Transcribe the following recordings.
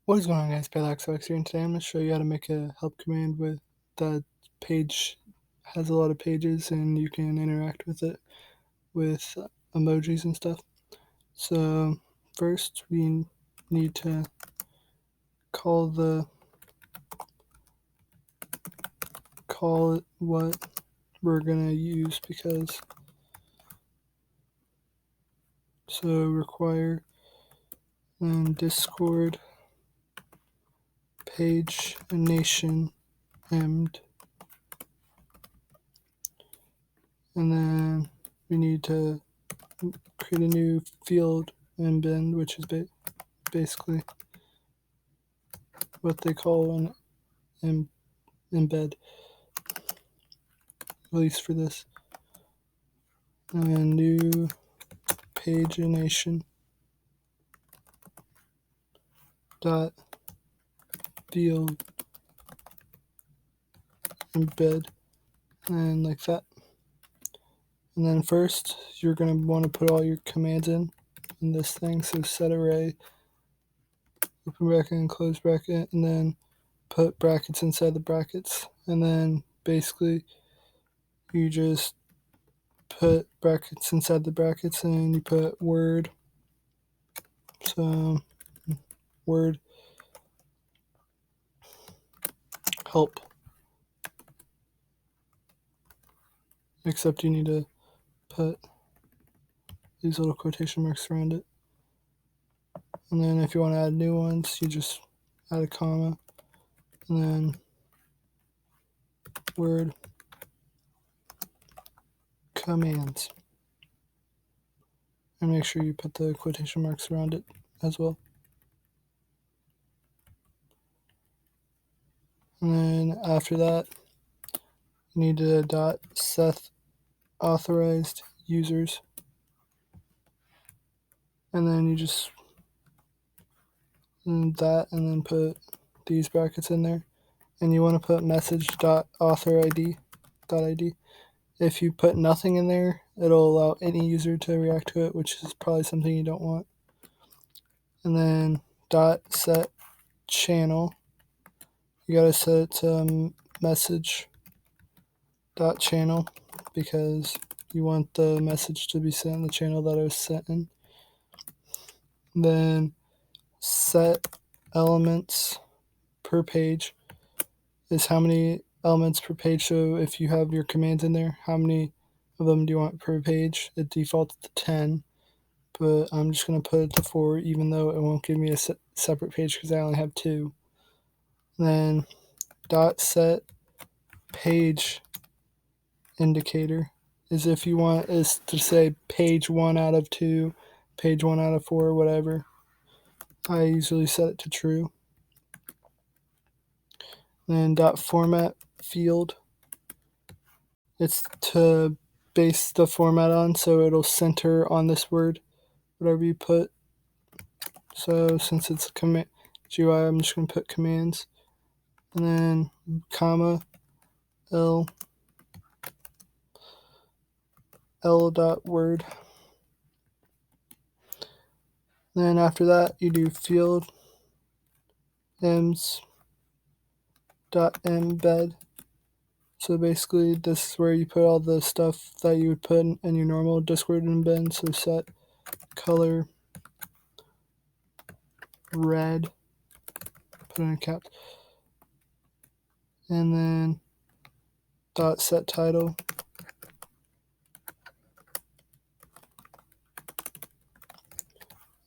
What is going on, guys? Parallaxox here, and today I'm going to show you how to make a help command with the page. Has a lot of pages, and you can interact with it with emojis and stuff. So first, we need to call it what we're going to use because require Discord PaginationEmbed, and then we need to create a new field embed, which is basically what they call an embed, at least for this. And new pagination dot field embed, and like that. And then first, you're going to want to put all your commands in this thing. So set array, open bracket and close bracket, and then put brackets inside the brackets. And then basically, you just put brackets inside the brackets, and you put word. So word help. Except you need to put these little quotation marks around it. And then if you want to add new ones, you just add a comma, and then word commands. And make sure you put the quotation marks around it as well. And then after that, you need to .set authorized users. And then you just and then put these brackets in there. And you want to put message.authorID. If you put nothing in there, it'll allow any user to react to it, which is probably something you don't want. And then .set channel. You gotta set it to message.channel because you want the message to be sent in the channel that it was sent in. Then set elements per page is how many elements per page. So if you have your commands in there, how many of them do you want per page? It defaults to 10, but I'm just going to put it to 4, even though it won't give me a separate page because I only have 2. Then .set page indicator is if you want is to say page 1 out of 2, page 1 out of 4, whatever. I usually set it to true. Then .format field, it's to base the format on, so it'll center on this word, whatever you put. So since it's a command GUI, I'm just going to put commands. And then comma L dot word. Then after that, you do field ems dot embed. So basically, this is where you put all the stuff that you would put in your normal Discord embed. So set color red, put in caps, and then set title.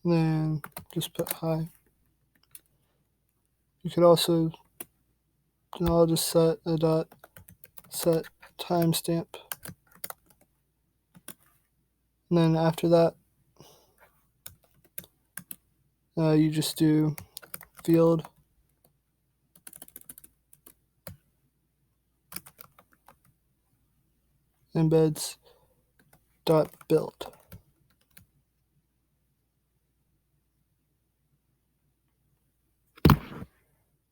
Then just put hi. You could also, I'll just set a set timestamp. And then after that, you just do field embeds dot build.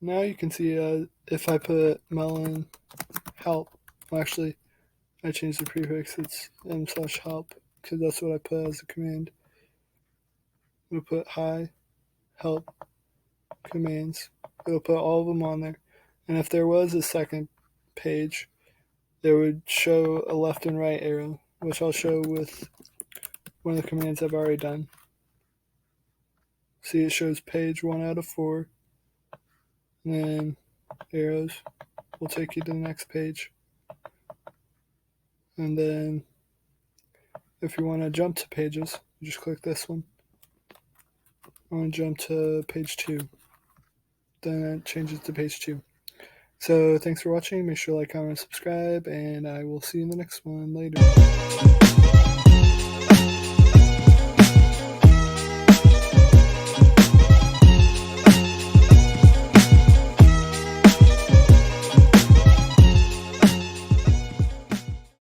Now you can see if I put melon help, well, actually I changed the prefix, it's m/help because that's what I put as a command. We'll put hi help commands. It'll put all of them on there. And if there was a second page, there would show a left and right arrow, which I'll show with one of the commands I've already done. See, it shows page 1 out of 4. And then arrows will take you to the next page. And then if you want to jump to pages, you just click this one. I want to jump to page 2. Then it changes to page 2. So thanks for watching. Make sure to like, comment, and subscribe, and I will see you in the next one. Later.